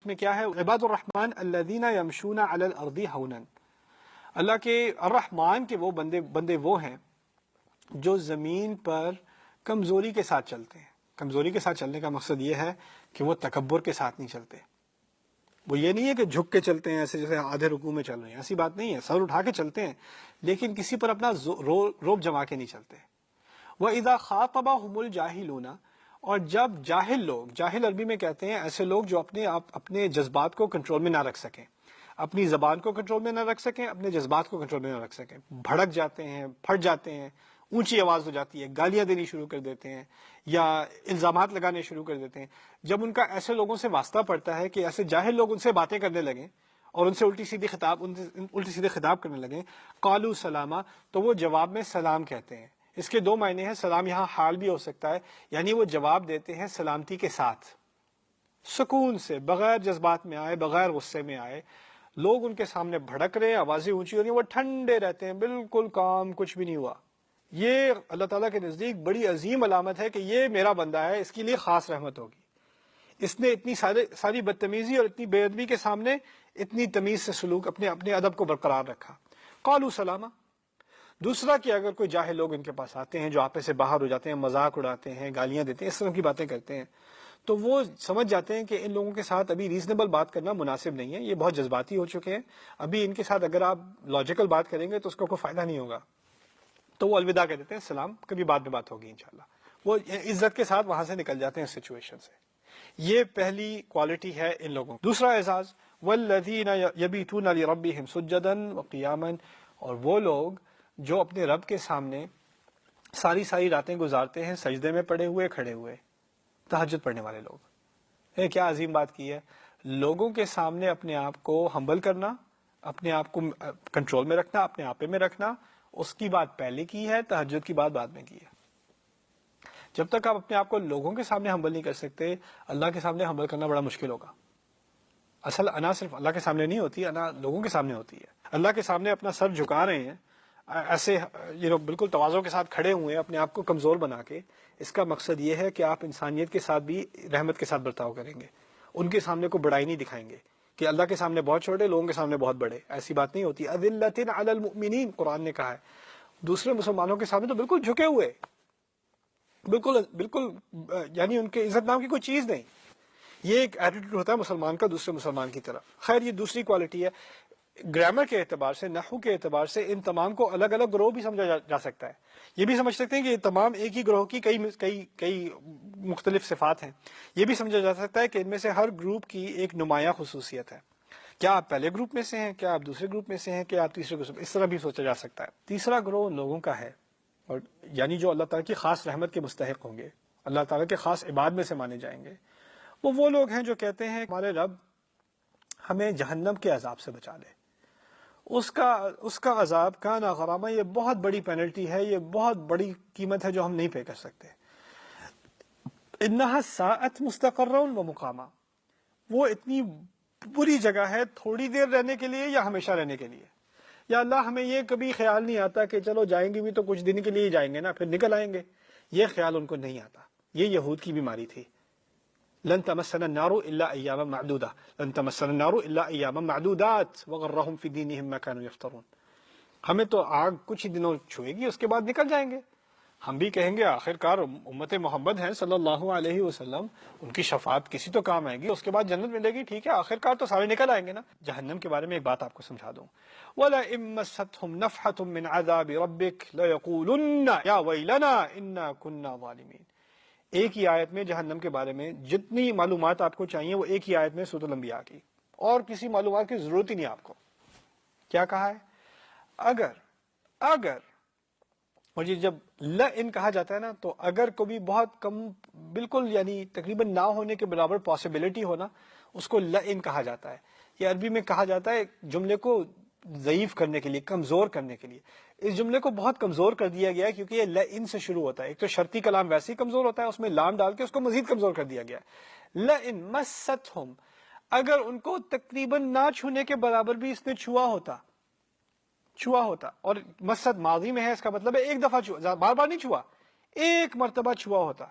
میں کیا ہے؟ عباد الرحمن الذین یمشون علی الارض ہونا، اللہ کے الرحمن کے وہ بندے وہ ہیں جو زمین پر کمزوری کے ساتھ چلتے ہیں۔ کمزوری کے ساتھ چلنے کا مقصد یہ ہے کہ وہ تکبر کے ساتھ نہیں چلتے۔ وہ یہ نہیں ہے کہ جھک کے چلتے ہیں ایسے جیسے آدھے رکوع میں چل رہے ہیں، ایسی بات نہیں ہے، سر اٹھا کے چلتے ہیں لیکن کسی پر اپنا روب جما کے نہیں چلتے۔ وَإِذَا خَاطَبَهُمُ الْجَاهِلُونَ، اور جب جاہل لوگ، جاہل عربی میں کہتے ہیں ایسے لوگ جو اپنے جذبات کو کنٹرول میں نہ رکھ سکیں، اپنی زبان کو کنٹرول میں نہ رکھ سکیں، اپنے جذبات کو کنٹرول میں نہ رکھ سکیں، بھڑک جاتے ہیں، پھٹ جاتے ہیں، اونچی آواز ہو جاتی ہے، گالیاں دینی شروع کر دیتے ہیں یا الزامات لگانے شروع کر دیتے ہیں۔ جب ان کا ایسے لوگوں سے واسطہ پڑتا ہے کہ ایسے جاہل لوگ ان سے باتیں کرنے لگیں اور ان سے الٹی سیدھے خطاب کرنے لگیں، قالوا سلاما، تو وہ جواب میں سلام کہتے ہیں۔ اس کے دو معنی ہیں، سلام یہاں حال بھی ہو سکتا ہے، یعنی وہ جواب دیتے ہیں سلامتی کے ساتھ، سکون سے، بغیر جذبات میں آئے، بغیر غصے میں آئے۔ لوگ ان کے سامنے بھڑک رہے ہیں، آوازیں اونچی ہو رہی ہیں، وہ ٹھنڈے رہتے ہیں، بالکل کام، کچھ بھی نہیں ہوا۔ یہ اللہ تعالیٰ کے نزدیک بڑی عظیم علامت ہے کہ یہ میرا بندہ ہے، اس کے لیے خاص رحمت ہوگی۔ اس نے اتنی ساری بدتمیزی اور اتنی بے ادبی کے سامنے اتنی تمیز سے سلوک، اپنے ادب کو برقرار رکھا۔ قالوا سلاما۔ دوسرا کہ اگر کوئی جاہل لوگ ان کے پاس آتے ہیں جو آپے سے باہر ہو جاتے ہیں، مذاق اڑاتے ہیں، گالیاں دیتے ہیں، اس طرح کی باتیں کرتے ہیں، تو وہ سمجھ جاتے ہیں کہ ان لوگوں کے ساتھ ابھی ریزنیبل بات کرنا مناسب نہیں ہے، یہ بہت جذباتی ہو چکے ہیں، ابھی ان کے ساتھ اگر آپ لاجیکل بات کریں گے تو اس کا کوئی فائدہ نہیں ہوگا۔ تو وہ الوداع کہہ دیتے ہیں، سلام، کبھی بعد میں بات ہوگی انشاءاللہ۔ وہ عزت کے ساتھ وہاں سے نکل جاتے ہیں اس سچویشن سے۔ یہ پہلی کوالٹی ہے ان لوگوں۔ دوسرا اعزاز، والذین یبیتون لربہم سجدا وقیاما، اور وہ لوگ جو اپنے رب کے سامنے ساری راتیں گزارتے ہیں سجدے میں پڑے ہوئے، کھڑے ہوئے، تہجد پڑھنے والے لوگ۔ کیا عظیم بات کی ہے، لوگوں کے سامنے اپنے آپ کو ہمبل کرنا، اپنے آپ کو کنٹرول میں رکھنا، اپنے آپے میں رکھنا، اس کی بات پہلے کی ہے، تہجد کی بات بعد میں کی ہے۔ جب تک آپ اپنے آپ کو لوگوں کے سامنے ہمبل نہیں کر سکتے، اللہ کے سامنے ہمبل کرنا بڑا مشکل ہوگا۔ اصل انا صرف اللہ کے سامنے نہیں ہوتی، انا لوگوں کے سامنے ہوتی ہے۔ اللہ کے سامنے اپنا سر جھکا رہے ہیں، ایسے بالکل تواضع کے ساتھ کھڑے ہوئے ہیں، اپنے آپ کو کمزور بنا کے، اس کا مقصد یہ ہے کہ آپ انسانیت کے ساتھ بھی رحمت کے ساتھ برتاؤ کریں گے، ان کے سامنے کو بڑائی نہیں دکھائیں گے کہ اللہ کے سامنے بہت چھوٹے، لوگوں کے سامنے بہت بڑے، ایسی بات نہیں ہوتی۔ اذلۃ علی المؤمنین قرآن نے کہا ہے، دوسرے مسلمانوں کے سامنے تو بالکل جھکے ہوئے، بالکل یعنی ان کے عزت نام کی کوئی چیز نہیں۔ یہ ایک ایٹیٹیوڈ ہوتا ہے مسلمان کا دوسرے مسلمان کی طرف۔ خیر، یہ دوسری کوالٹی ہے۔ گرامر کے اعتبار سے، نحو کے اعتبار سے ان تمام کو الگ الگ گروہ بھی سمجھا جا سکتا ہے۔ یہ بھی سمجھ سکتے ہیں کہ یہ تمام ایک ہی گروہ کی کئی مختلف صفات ہیں۔ یہ بھی سمجھا جا سکتا ہے کہ ان میں سے ہر گروپ کی ایک نمایاں خصوصیت ہے۔ کیا آپ پہلے گروپ میں سے ہیں، کیا آپ دوسرے گروپ میں سے ہیں، کیا آپ تیسرے گروپ میں، اس طرح بھی سوچا جا سکتا ہے۔ تیسرا گروہ ان لوگوں کا ہے، اور یعنی جو اللہ تعالیٰ کی خاص رحمت کے مستحق ہوں گے، اللہ تعالیٰ کے خاص عباد میں سے مانے جائیں گے۔ وہ لوگ ہیں جو کہتے ہیں ہمارے رب ہمیں جہنم کے عذاب سے بچا لے، اس کا عذاب کانا غرامہ، یہ بہت بڑی پینلٹی ہے، یہ بہت بڑی قیمت ہے جو ہم نہیں پے کر سکتے۔ انہا ساعت مستقرا و مقاما، وہ اتنی بری جگہ ہے تھوڑی دیر رہنے کے لیے یا ہمیشہ رہنے کے لیے۔ یا اللہ ہمیں یہ کبھی خیال نہیں آتا کہ چلو جائیں گے بھی تو کچھ دن کے لیے جائیں گے نا، پھر نکل آئیں گے، یہ خیال ان کو نہیں آتا۔ یہ یہود کی بیماری تھی۔ لن تمسنا النار الا ایاما معدودہ، لن تمسنا النار الا ایاما معدودات وغرہم فی دینہم ما کانوا یفترون، ہمیں تو آگ کچھ ہی دنوں چھوئے گی، اس کے بعد نکل جائیں گے۔ ہم بھی کہیں گے آخر کار امت محمد ہیں صلی اللہ علیہ وسلم، ان کی شفاعت کسی تو کام آئے گی، اس کے بعد جنت ملے گی، ٹھیک ہے، آخر کار تو سارے نکل آئیں گے نا۔ جہنم کے بارے میں ایک بات آپ کو سمجھا دوں، وَلَئِن مَّسَّتْهُمْ نَفْحَةٌ مِّنْ عَذَابِ رَبِّكَ لَيَقُولُنَّ يَا وَيْلَنَا إِنَّا كُنَّا ظَالِمِينَ۔ ایک ہی آیت میں جہنم کے بارے میں جتنی معلومات آپ کو چاہیے وہ ایک ہی آیت میں سورۃ الانبیاء کی، اور کسی معلومات کی ضرورت ہی نہیں آپ کو۔ کیا کہا ہے؟ اگر اور یہ جب لئن کہا جاتا ہے نا، تو اگر کو بھی بہت کم، بالکل یعنی تقریباً نہ ہونے کے برابر پاسبلٹی ہونا، اس کو لئن کہا جاتا ہے۔ یہ عربی میں کہا جاتا ہے جملے کو ضعیف کرنے کے لیے، کمزور کرنے کے لیے۔ اس جملے کو بہت کمزور کر دیا گیا ہے کیونکہ یہ لئن سے شروع ہوتا ہے۔ ایک تو شرطی کلام ویسے ہی کمزور ہوتا ہے، اس میں لام ڈال کے اس کو مزید کمزور کر دیا گیا ہے۔ لئن مستہم، اگر ان کو تقریباً نہ چھونے کے برابر بھی اس نے چھوا ہوتا، اور مست ماضی میں ہے، اس کا مطلب ہے ایک دفعہ چھوا، بار بار نہیں چھوا، ایک مرتبہ چھوا ہوتا۔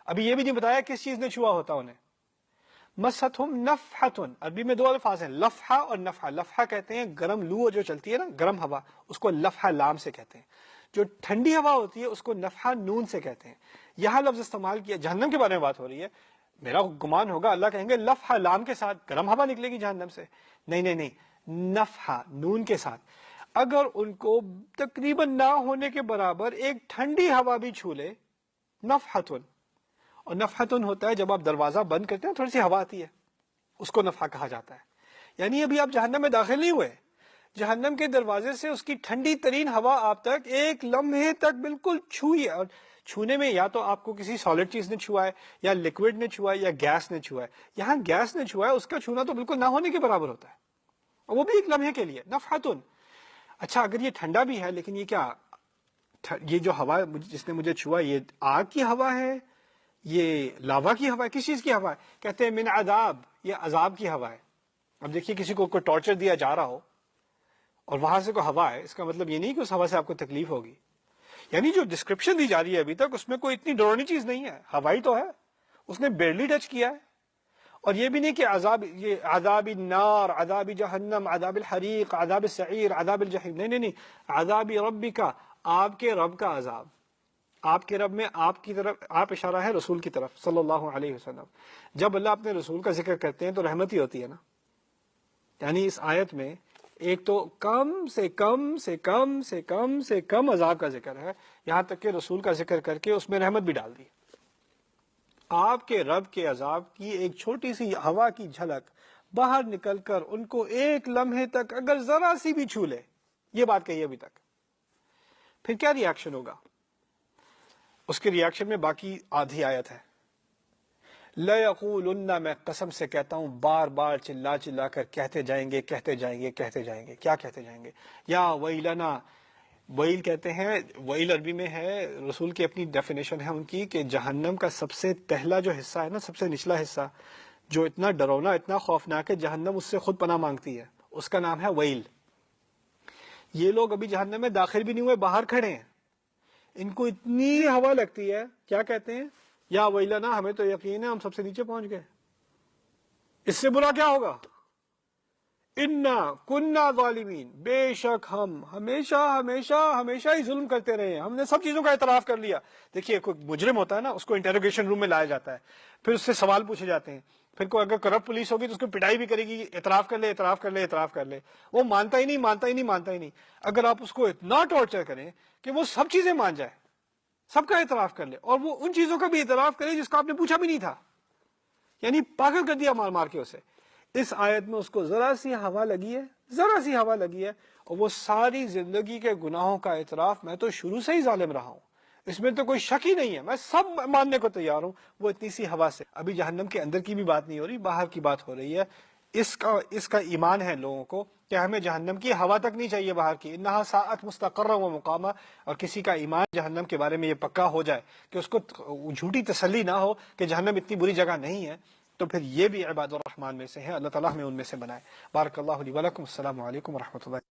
ابھی یہ بھی نہیں بتایا کس چیز نے چھوا ہوتا انہیں، مستہم نفحتن، عربی میں دو الفاظ ہیں، لفحہ اور نفحہ۔ لفحہ کہتے ہیں گرم لو جو چلتی ہے نا، گرم ہوا، اس کو لفحہ لام سے کہتے ہیں۔ جو ٹھنڈی ہوا ہوتی ہے اس کو نفحہ نون سے کہتے ہیں۔ یہاں لفظ استعمال کیا، جہنم کے بارے میں بات ہو رہی ہے، میرا گمان ہوگا اللہ کہیں گے لفحہ لام کے ساتھ گرم ہوا نکلے گی جہنم سے، نہیں نہیں نہیں، نفحہ نون کے ساتھ۔ اگر ان کو تقریباً نہ ہونے کے برابر ایک ٹھنڈی ہوا بھی چھو لے، نفحتن، اور نفحتن ہوتا ہے جب آپ دروازہ بند کرتے ہیں تھوڑی سی ہوا آتی ہے، اس کو نفحہ کہا جاتا ہے۔ یعنی ابھی آپ جہنم میں داخل نہیں ہوئے، جہنم کے دروازے سے اس کی ٹھنڈی ترین ہوا آپ تک ایک لمحے تک بالکل چھوئی ہے، اور چھونے میں یا تو آپ کو کسی سالڈ چیز نے چھوا ہے، یا لکوڈ نے چھوا ہے، یا گیس نے چھوا ہے۔ یہاں گیس نے چھوا ہے، اس کا چھونا تو بالکل نہ ہونے کے برابر ہوتا ہے، اور وہ بھی ایک لمحے کے لیے، نفحتن۔ اچھا اگر یہ ٹھنڈا بھی ہے، لیکن یہ کیا، یہ جو ہوا جس نے مجھے چھوا یہ آگ کی ہوا ہے، یہ لاوا کی ہوا ہے، کس چیز کی ہوا ہے؟ کہتے ہیں من عذاب، یہ عذاب کی ہوا ہے۔ اب دیکھیے کسی کو کوئی ٹارچر دیا جا رہا ہو اور وہاں سے کوئی ہوا ہے، اس کا مطلب یہ نہیں کہ اس ہوا سے آپ کو تکلیف ہوگی، یعنی جو ڈسکرپشن دی جا رہی ہے ابھی تک اس میں کوئی اتنی ڈراؤنی چیز نہیں ہے، ہوائی تو ہے، اس نے بیرلی ٹچ کیا ہے۔ اور یہ بھی نہیں کہ عذاب، یہ عذاب النار، عذاب جہنم، عذاب الحریق، عذاب السعیر، عذاب الجحیم، نہیں نہیں نہیں، عذاب ربک، آپ کے رب کا عذاب۔ آپ کے رب میں آپ کی طرف، آپ اشارہ ہے رسول کی طرف صلی اللہ علیہ وسلم۔ جب اللہ اپنے رسول کا ذکر کرتے ہیں تو رحمت ہی ہوتی ہے نا، یعنی اس آیت میں ایک تو کم سے کم سے کم سے کم سے کم عذاب کا ذکر ہے، یہاں تک کہ رسول کا ذکر کر کے اس میں رحمت بھی ڈال دی۔ آپ کے رب کے عذاب کی ایک چھوٹی سی ہوا کی جھلک باہر نکل کر ان کو ایک لمحے تک اگر ذرا سی بھی چھو لے، یہ بات کہی ابھی تک، پھر کیا ری ایکشن ہوگا؟ اس کے ری ایکشن میں باقی آدھی آیت ہے، لَيَقُولُنَّ، میں قسم سے کہتا ہوں، بار بار چلا چلا کر کہتے جائیں گے کہتے جائیں گے کہتے جائیں گے، کیا کہتے جائیں گے؟ یا ویلنا، ویل کہتے ہیں، ویل عربی میں ہے، رسول کی اپنی ڈیفینیشن ہے ان کی، کہ جہنم کا سب سے پہلا جو حصہ ہے نا، سب سے نچلا حصہ جو اتنا ڈرونا اتنا خوفناک ہے، جہنم اس سے خود پناہ مانگتی ہے، اس کا نام ہے ویل۔ یہ لوگ ابھی جہنم میں داخل بھی نہیں ہوئے، باہر کھڑے ہیں، ان کو اتنی ہوا لگتی ہے، کیا کہتے ہیں؟ یا ویلنا، ہمیں تو یقین ہے ہم سب سے نیچے پہنچ گئے، اس سے برا کیا ہوگا؟ انا کننا ظالمین، بے شک ہم ہمیشہ ہمیشہ ہمیشہ ہی ظلم کرتے رہے ہیں، ہم نے سب چیزوں کا اعتراف کر لیا۔ دیکھیے کوئی مجرم ہوتا ہے نا، اس کو انٹروگیشن روم میں لایا جاتا ہے، پھر اس سے سوال پوچھے جاتے ہیں، پھر کوئی اگر کرپٹ پولیس ہوگی تو اس کو پٹائی بھی کرے گی، اعتراف کر لے اعتراف کر لے اعتراف کر لے، وہ مانتا ہی نہیں مانتا ہی نہیں مانتا ہی نہیں۔ اگر آپ اس کو اتنا ٹارچر کریں کہ وہ سب چیزیں مان جائے، سب کا اعتراف کر لے، اور وہ ان چیزوں کا بھی اعتراف کرے جس کا آپ نے پوچھا بھی نہیں تھا، یعنی پاگل کر دیا مار مار کے اسے۔ اس آیت میں اس کو ذرا سی ہوا لگی ہے، ذرا سی ہوا لگی ہے، اور وہ ساری زندگی کے گناہوں کا اعتراف، میں تو شروع سے ہی ظالم رہا ہوں، اس میں تو کوئی شک ہی نہیں ہے، میں سب ماننے کو تیار ہوں، وہ اتنی سی ہوا سے۔ ابھی جہنم کے اندر کی بھی بات نہیں ہو رہی، باہر کی بات ہو رہی ہے۔ اس کا ایمان ہے لوگوں کو کہ ہمیں جہنم کی ہوا تک نہیں چاہیے باہر کی، انہا ساعت مستقرا و مقاما، اور کسی کا ایمان جہنم کے بارے میں یہ پکا ہو جائے کہ اس کو جھوٹی تسلی نہ ہو کہ جہنم اتنی بری جگہ نہیں ہے، تو پھر یہ بھی عباد الرحمن میں سے ہے، اللہ تعالیٰ ہمیں ان میں سے بنائے۔ بارک اللہ لی ولکم، السلام علیکم ورحمۃ اللہ۔